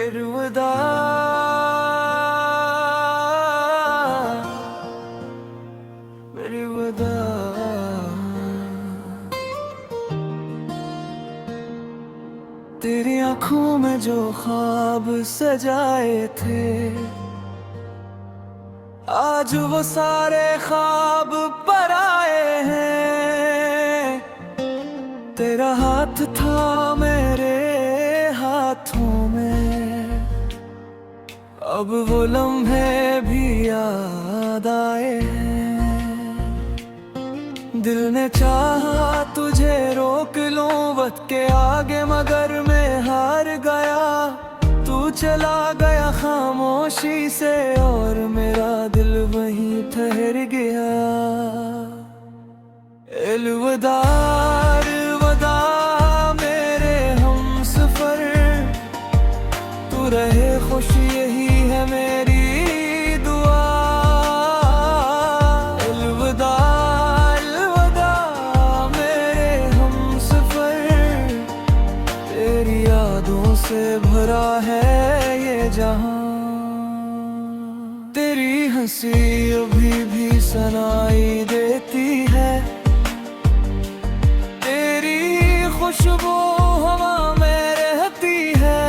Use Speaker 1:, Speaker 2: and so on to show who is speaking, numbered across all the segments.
Speaker 1: अलविदा मेरी वदा। तेरी आंखों में जो ख्वाब सजाए थे, आज वो सारे ख्वाब पर आए हैं। तेरा हाथ था मेरे हाथों में, अब वो लम्हे भी याद आए हैं। दिल ने चाहा तुझे रोक लूं वक्त के आगे, मगर मैं हार गया। तू चला गया खामोशी से और मेरा दिल वहीं ठहर गया। अलविदा अलविदा मेरे हमसफर, तू रहे खुश यही है मेरी दुआ। अलविदा अलविदा मेरे हमसफर, तेरी यादों से भरा है ये जहां। तेरी हंसी अभी भी सुनाई देती है, तेरी खुशबू हवा में रहती है।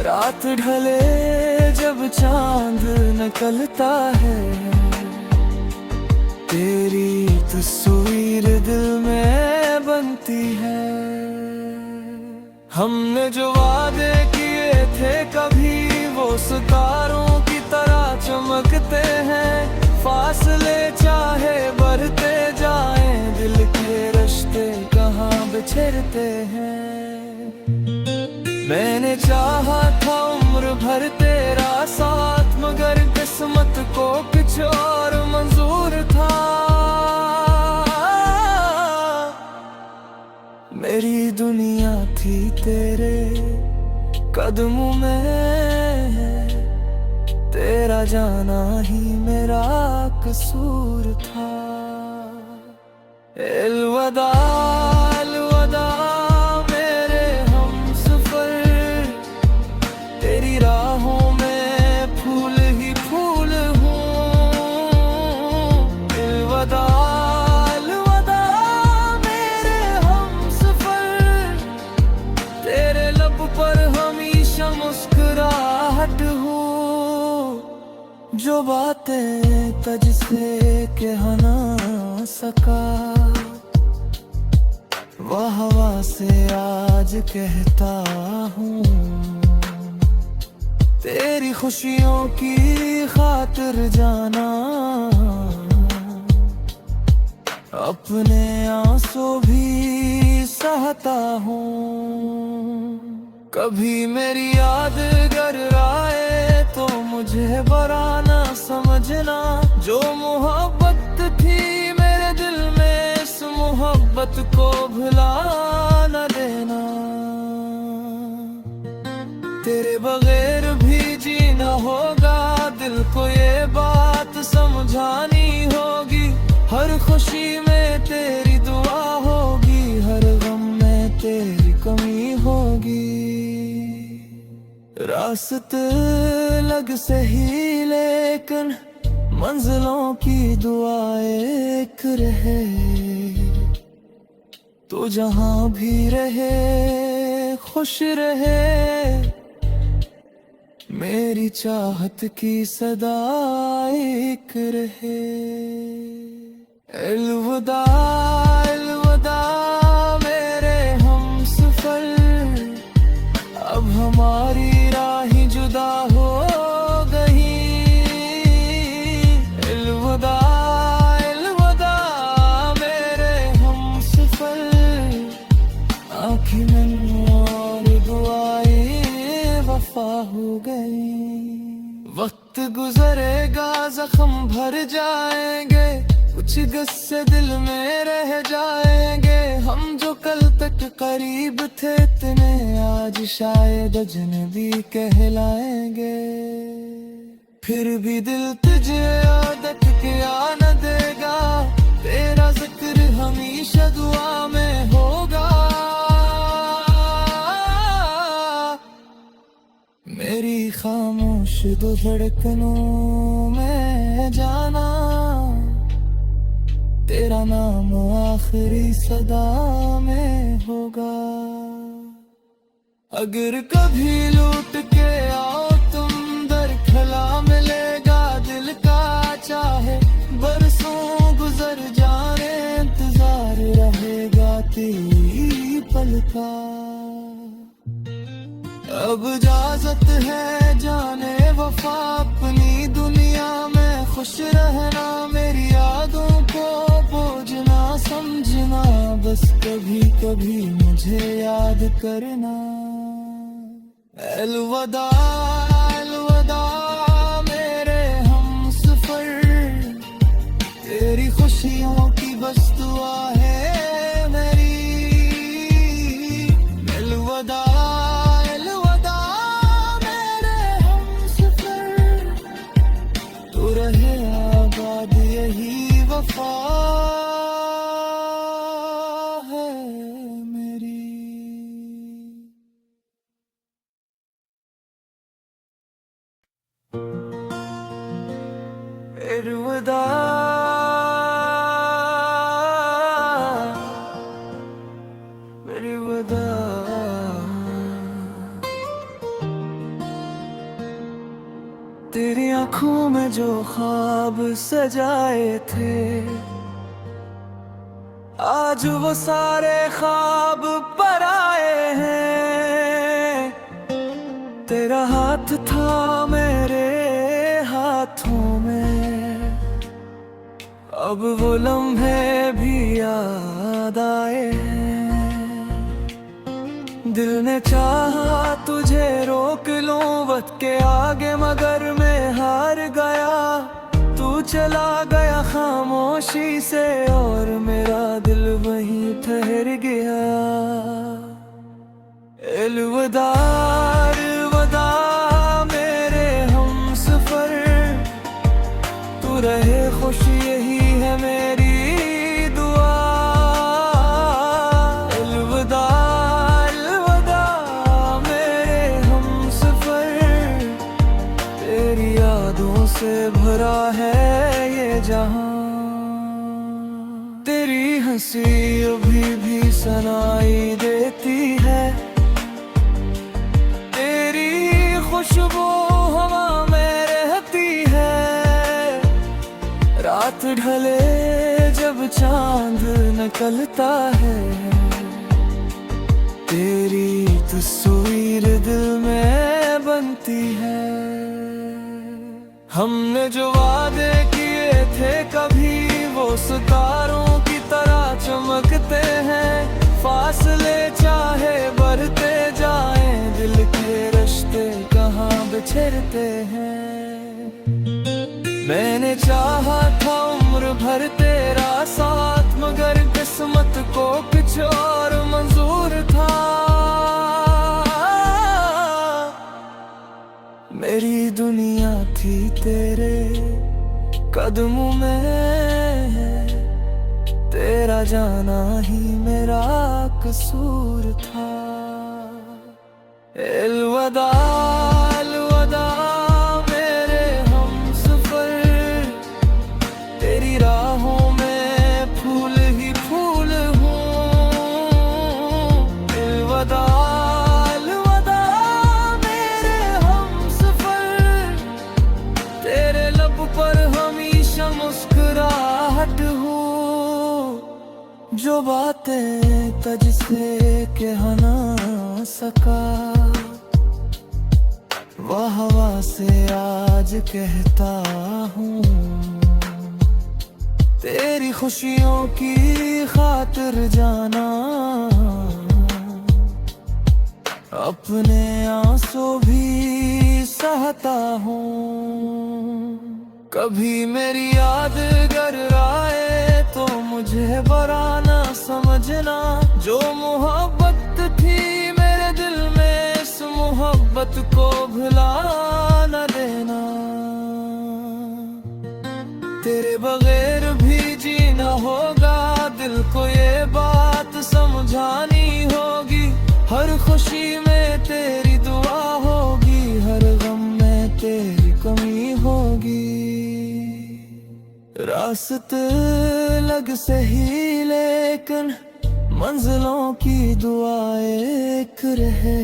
Speaker 1: रात ढले जब चांद निकलता है, तेरी तस्वीर दिल में बनती है। हमने जो वादे किए थे कभी, वो सितारों की तरह चमकते हैं। फासले चाहे बढ़ते जाएं, दिल के रिश्ते कहाँ बिछड़ते हैं। मैंने चाहा था उम्र भर तेरा साथ, मगर किस्मत को कुछ और मंजूर था। मेरी दुनिया थी तेरे कदमों में, तेरा जाना ही मेरा कसूर था। अलविदा अलविदा मेरे हमसफर, तेरी राहों में फूल ही फूल हूँ। अलविदा अलविदा मेरे हमसफर, तेरे लब पर हमेशा मुस्कुराहट हूँ। जो बातें तुझसे कह ना सका, वह हवा से आज कहता हूँ। तेरी खुशियों की खातिर जाना, अपने आंसू भी सहता हूँ। कभी मेरी याद अगर आए तो मुझे बुरा ना समझना। जो मोहब्बत थी मेरे दिल में, इस मोहब्बत को भुला न देना। तेरे बगैर भी जीना होगा, दिल को ये बात समझानी होगी। हर खुशी में तेरी दुआ होगी, हर गम में तेरी कमी होगी। रास्ते लग सही लेकिन मंजिलों की दुआ एक रहे। तो जहां भी रहे खुश रहे, मेरी चाहत की सदा एक रहे। अलविदा अलविदा मेरे हमसफर, अब हमारी राहें जुदा हो गई। अलविदा अलविदा मेरे हमसफर, आँखें में और दुआएं वफा हो गई। वक्त गुजरेगा जख्म भर जाएंगे, कुछ गस्से दिल में रह जाएंगे। हम जो कल तक करीब थे इतने, आज शायद अजनबी कहलाएंगे। फिर भी दिल तुझे आदत क्या न देगा, तेरा जिक्र हमेशा दुआ में होगा। खामोश दो धड़कनों में जाना, तेरा नाम आखिरी सदा में होगा। अगर कभी लूट के आओ तुम दर खला मिलेगा दिल का चाहे, बरसों गुजर जाने इंतजार रहेगा तेरी पल का। अब इजाजत है जाने वफा अपनी दुनिया में खुश रहना, मेरी यादों को बोझ ना समझना, बस कभी कभी मुझे याद करना। अलविदा अलविदा मेरे हमसफर, तेरी खुशियों की बस दुआ है मेरी। अलविदा अलविदा मेरे हमसफर, तू रहे आबाद यही वफा है मेरी। अलविदा अलविदा, तेरी आँखों में जो ख्वाब सजाए थे, आज वो सारे ख्वाब पर आए हैं। तेरा हाथ था मेरे हाथों में, अब वो लम्हे भी याद आए हैं। दिल ने चाहा तुझे रोक लूं वक्त के आगे, मगर मैं हार गया। तू चला गया खामोशी से और मेरा दिल वहीं ठहर गया। अलविदा अलविदा मेरे हमसफर, तू रहे खुश यही है मेरी दुआ। अलविदा अलविदा मेरे हमसफर, तेरी यादों से भरा है ये जहां। तेरी हंसी अभी भी सुनाई देती है, तेरी खुशबू हवा में रहती है। रात ढले जब चांद निकलता है, तेरी तस्वीर दिल में बनती है। हमने जो वादे किए थे कभी, वो सितारों की तरह चमकते हैं। फासले चाहे बढ़ते जाएं, दिल के रिश्ते कहाँ बिछड़ते हैं। मैंने चाहा था उम्र भर तेरा साथ, मगर किस्मत को कुछ और मंजूर था। मेरी दुनिया थी तेरे कदमों में, तेरा जाना ही मेरा कसूर था। अलविदा अलविदा मेरे हमसफर, तेरी राहों में फूल ही फूल हूँ। अलविदा अलविदा मेरे हमसफर, तेरे लब पर हमेशा मुस्कुराहट हूँ। जो बातें तुझसे कह ना सका, वह हवा से आज कहता हूँ। तेरी खुशियों की खातिर जाना, अपने आंसू भी सहता हूँ। कभी मेरी याद अगर आए तो मुझे बुरा ना समझना। जो मोहब्बत थी मेरे दिल में, इस मोहब्बत को भुला न देना। तेरे बगैर भी जीना होगा, दिल को ये बात समझानी होगी। हर खुशी में तेरी दुआ होगी, हर गम रास्ते लग सही लेकिन मंजिलों की दुआ एक रहे।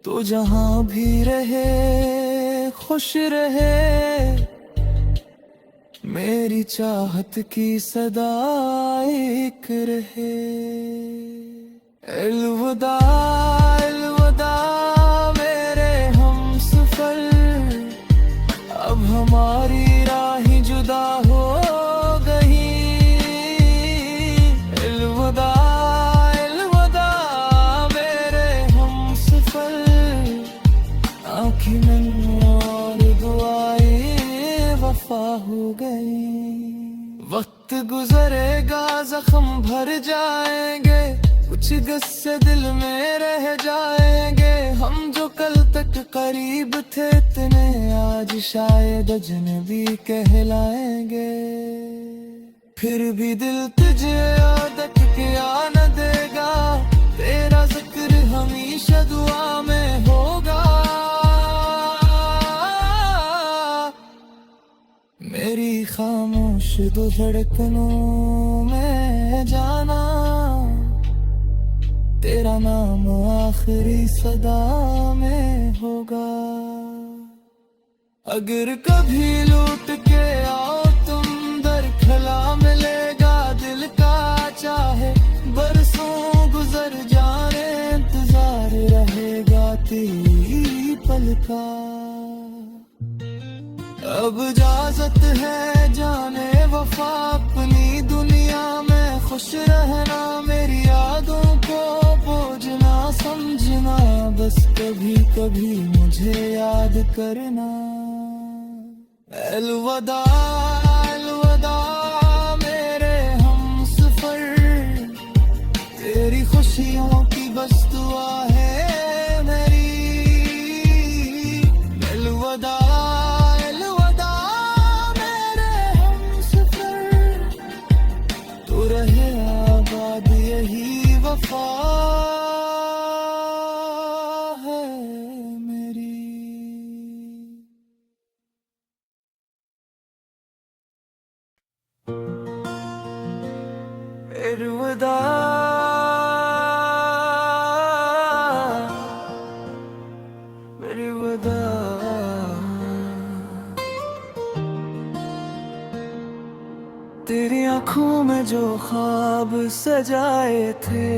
Speaker 1: तो जहां भी रहे खुश रहे, मेरी चाहत की सदा एक रहे। अलविदा अलविदा मेरे हमसफर, अब हमारी राहें जुदा हो गई। अलविदा अलविदा मेरे हमसफर, आँखें नम और दुआएं वफा हो गई। वक्त गुजरेगा जख्म भर जाएंगे, कुछ गस्से दिल में रह जाएंगे। हम जो कल तक करीब थे इतने, आज शायद अजनबी कहलाएंगे। फिर भी दिल तुझे याद क्या न देगा, तेरा जिक्र हमेशा दुआ में होगा। मेरी खामोश दो धड़कनों में जाना, तेरा नाम आखिरी सदा में होगा। अगर कभी लूट के आओ तुम दर, खला मिलेगा दिल का चाहे। बरसों गुजर जाने इंतजार रहेगा तेरी पल का। अब इजाजत है जाने वफा, अपनी दुनिया में खुश रहना। मेरी यादों को बोझ ना समझना, बस कभी कभी मुझे याद करना। अलविदा अलविदा मेरे हमसफर, तेरी खुशियों की बस दुआ है मेरी। अलविदा अलविदा मेरे हमसफर, तू रहे आबाद यही वफा है मेरी। अलविदा मेरी वदा, तेरी आँखों में जो ख्वाब सजाए थे,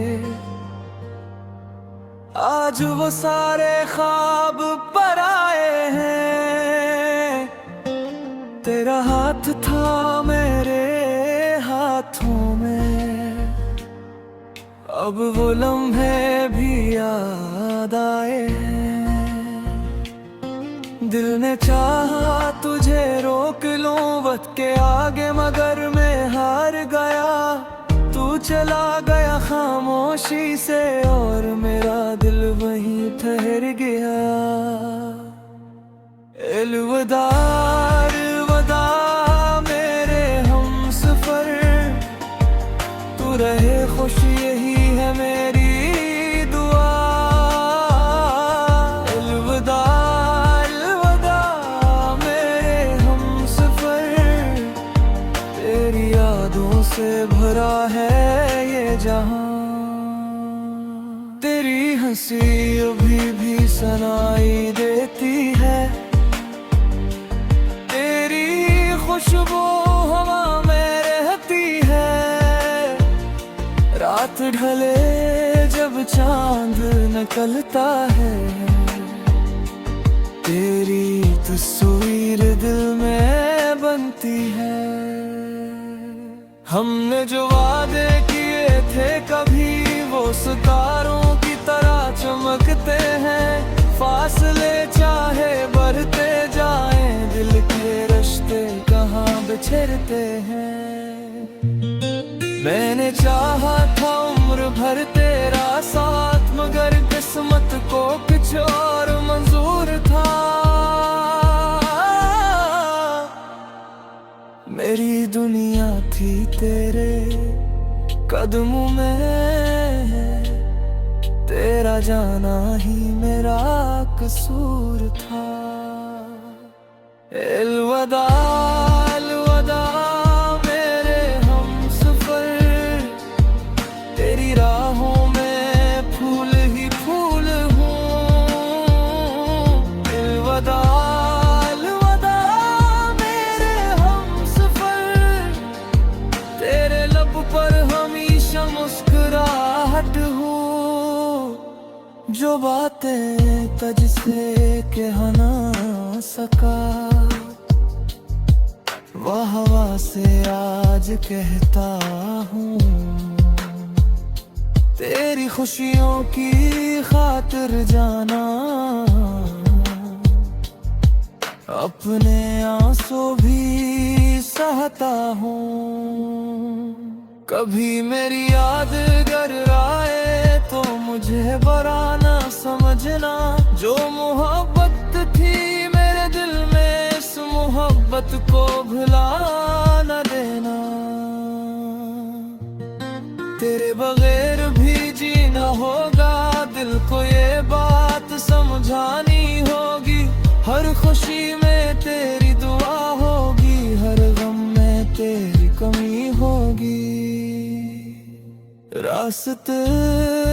Speaker 1: आज वो सारे ख्वाब पर आए हैं। तेरा हाथ था मेरे हाथों में, अब वो लम्हे भी याद आए हैं। दिल ने चाहा तुझे रोक लूं वक्त के आगे, मगर मैं हार गया। तू चला गया खामोशी से, और मेरा दिल वहीं ठहर गया। अलविदा अलविदा मेरे हमसफर, तू रहे खुश यही है मेरी दुआ। अलविदा अलविदा मेरे हमसफर, तेरी यादों से भरा है ये जहां। तेरी हंसी अभी भी सुनाई देती है, तेरी खुशबू हवा में रहती है। रात ढले जब चांद निकलता है, तेरी तस्वीर दिल में बनती है। हमने जो वादे किए थे कभी, वो सितारों की तरह चमकते हैं। फासले चाहे बढ़ते जाएं, दिल के रिश्ते कहाँ बिछड़ते हैं। मैंने चाहा था उम्र भर तेरा साथ, मगर किस्मत को कुछ और मंजूर था। मेरी दुनिया थी तेरे कदमों में, तेरा जाना ही मेरा कसूर था। अलविदा राहों में फूल ही फूल हूँ। अलविदा अलविदा मेरे हमसफर, तेरे लब पर हमेशा मुस्कुराहट हो। जो बातें तुझसे कह ना सका, वह हवा से आज कहता हूँ। तेरी खुशियों की खातिर जाना, अपने आंसू भी सहता हूँ। कभी मेरी याद अगर आए तो मुझे बुरा ना समझना। जो मोहब्बत थी मेरे दिल में, इस मोहब्बत को भुला न देना। तेरे बगैर भी जीना होगा, दिल को ये बात समझानी होगी। हर खुशी में तेरी दुआ होगी, हर गम में तेरी कमी होगी। रास्ते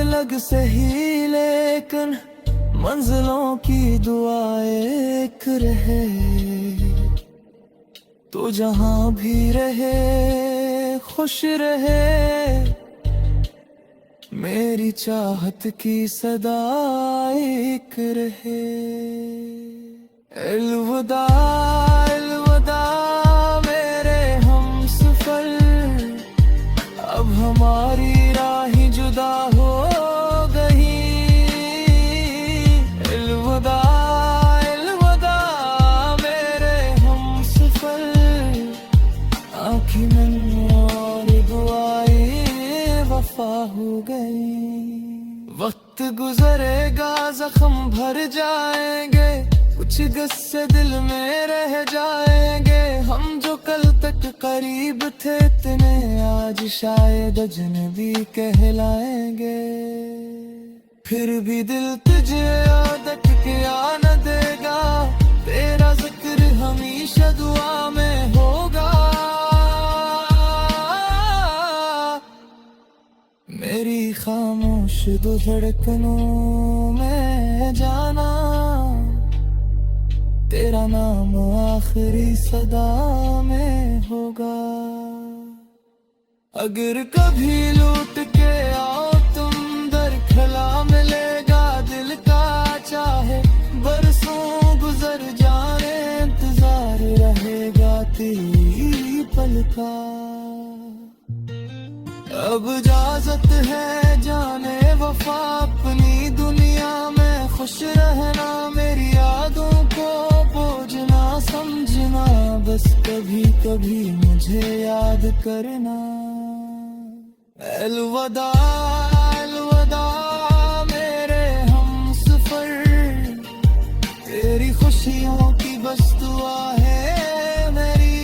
Speaker 1: लग सही लेकिन मंजिलों की दुआ एक रहे। तो जहां भी रहे खुश रहे, मेरी चाहत की सदा एक रहे। अलविदा अलविदा मेरे हमसफर, अब हमारी राहें जुदा हो गई। अलविदा अलविदा मेरे हमसफर, आँखी में और दुआएं वफा हो गई। वक्त गुजरेगा जख्म भर जाएंगे, कुछ गस्से दिल में रह जाएंगे। हम जो कल तक करीब थे इतने, आज शायद अजनबी कहलाएंगे। फिर भी दिल तुझे याद के आने देगा, तेरा जिक्र हमेशा दुआ में होगा। मेरी खामोश दो धड़कनों में जाना, तेरा नाम आखिरी सदा में होगा। अगर कभी लूट के आओ तुम, दर खला मिलेगा दिल का चाहे। बरसों गुजर जाने इंतजार रहेगा तेरी पल का। अब इजाजत है जाने वफा, अपनी दुनिया में खुश रहना। मेरी यादों को बोझ ना समझना, बस कभी कभी मुझे याद करना। अलविदा अलविदा मेरे हमसफर, तेरी खुशियों की बस दुआ है मेरी।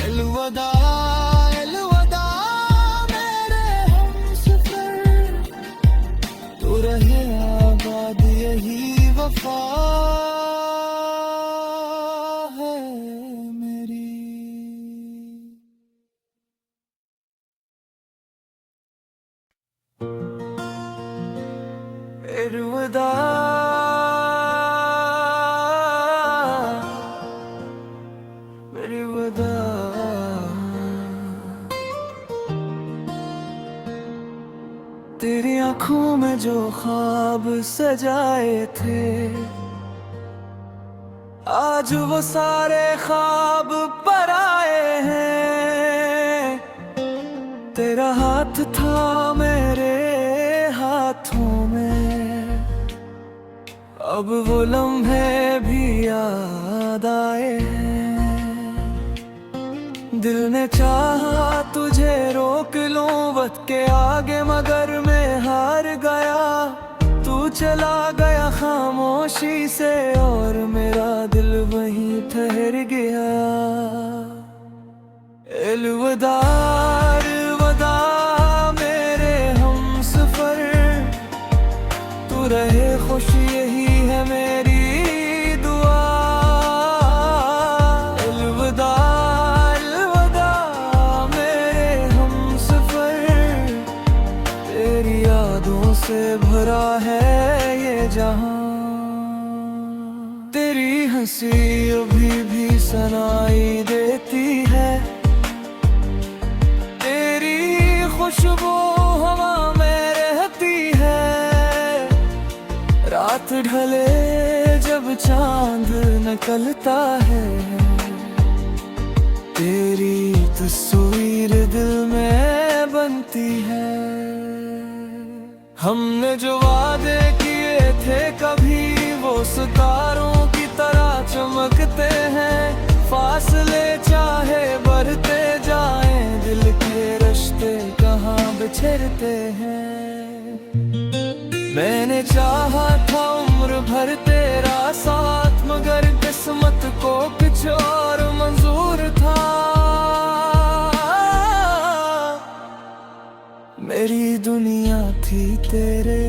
Speaker 1: अलविदा अलविदा मेरे हमसफर, तू रहे आबाद यही वफा है मेरी। अलविदा अलविदा तेरी आँखों में जो ख्वाब सजाए थे, आज वो सारे ख्वाब पर आए हैं। तेरा हाथ था मेरे हाथों में, अब वो लम्हे भी याद आए हैं। दिल ने चाहा तुझे रोक लूं वक्त के आगे, मगर मैं हार गया। तू चला गया खामोशी से, और मेरा दिल वहीं ठहर गया। अलविदा अलविदा मेरे हमसफर, तू रहे खुश यही है मेरी दुआ। अलविदा अलविदा मेरे हमसफर, से भरा है ये जहां। तेरी हंसी अभी भी सुनाई देती है, तेरी खुशबू हवा में रहती है। रात ढले जब चांद निकलता है, तेरी तस्वीर दिल में बनती है। हमने जो वादे किए थे कभी, वो सितारों की तरह चमकते हैं। फासले चाहे बढ़ते जाएं, दिल के रिश्ते कहाँ बिछड़ते हैं। मैंने चाहा था उम्र भर तेरा साथ, मगर किस्मत को कुछ और मंजूर था। मेरी दुनिया थी तेरे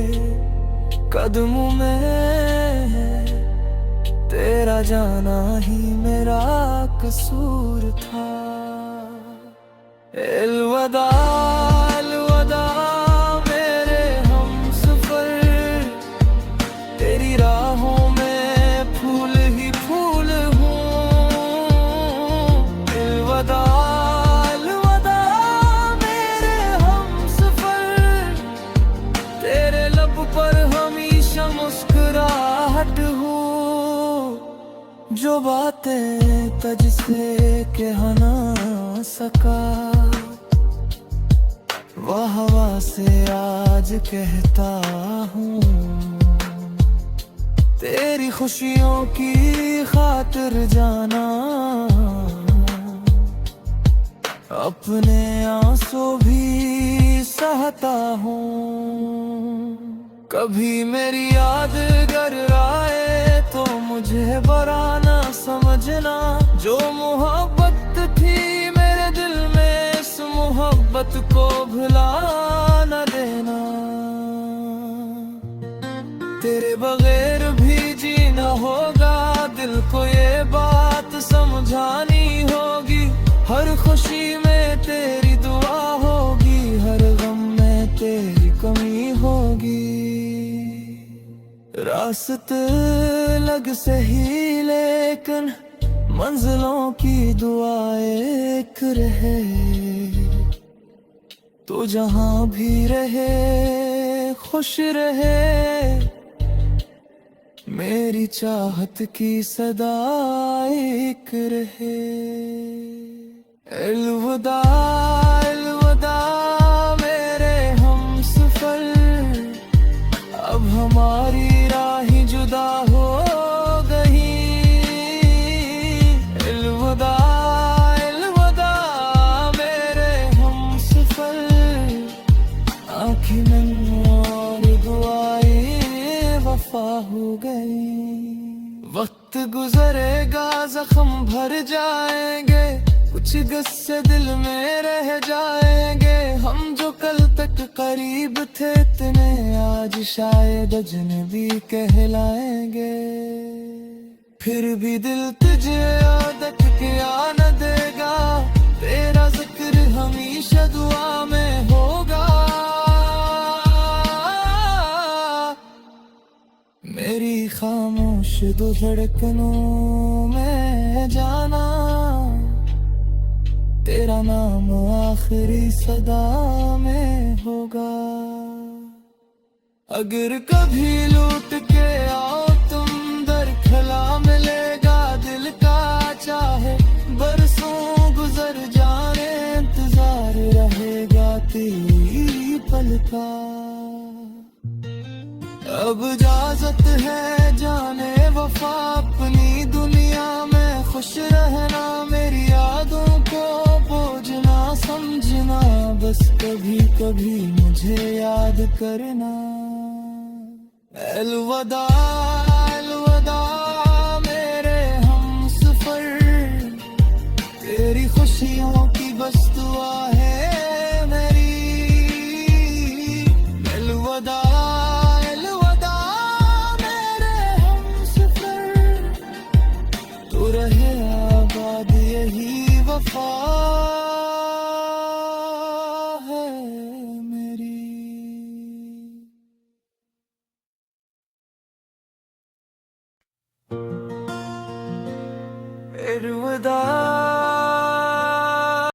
Speaker 1: कदमों में, तेरा जाना ही मेरा कसूर था। अलविदा अलविदा मेरे हमसफर, तेरी राहों में फूल ही फूल हूँ। अलविदा अलविदा मेरे हमसफर, तेरे लब पर हमेशा मुस्कुराहट हूँ। जो बातें तुझसे कह ना सका, वह हवा से आज कहता हूँ। तेरी खुशियों की खातिर जाना, अपने आंसू भी सहता हूँ। कभी मेरी याद अगर आए तो मुझे बुरा ना समझना। जो मोहब्बत थी मेरे दिल में, इस मोहब्बत को भुला न देना। तेरे बगैर भी जीना होगा, दिल को ये बात समझानी होगी। हर खुशी में तेरी दुआ होगी, हर गम में तेरी कमी होगी। रास्ते लग सही लेकिन मंजिलों की दुआ एक रहे। तो जहां भी रहे खुश रहे, मेरी चाहत की सदा एक रहे। अलविदा अलविदा मेरे हमसफर, अब हमारी राहें जुदा हो गई। अलविदा अलविदा मेरे हमसफर, आँखें नम और दुआएं वफा हो गई। वक्त गुजरेगा जख्म भर जाएंगे, कुछ गस्से दिल में रह जाएंगे। हम जो कल तक करीब थे इतने, आज शायद अजनबी कहलाएंगे। फिर भी दिल तुझे आदत क्या न देगा, तेरा जिक्र हमेशा दुआ में होगा। मेरी खामोश दो धड़कनों में जाना, तेरा नाम आखिरी सदा में होगा। अगर कभी लूट के आओ तुम, दर खला मिलेगा दिल का चाहे। बरसों गुजर जाने इंतजार रहेगा तेरी पल का। अब इजाजत है जाने वफा, अपनी दुनिया में खुश रहना। मेरी यादों को बोझ ना समझना, बस कभी कभी मुझे याद करना। अलविदा अलविदा मेरे हमसफर, तेरी खुशियों की बस दुआ है मेरी। अलविदा अलविदा मेरे हमसफर, तू रहे आबाद यही वफा है मेरी। अलविदा।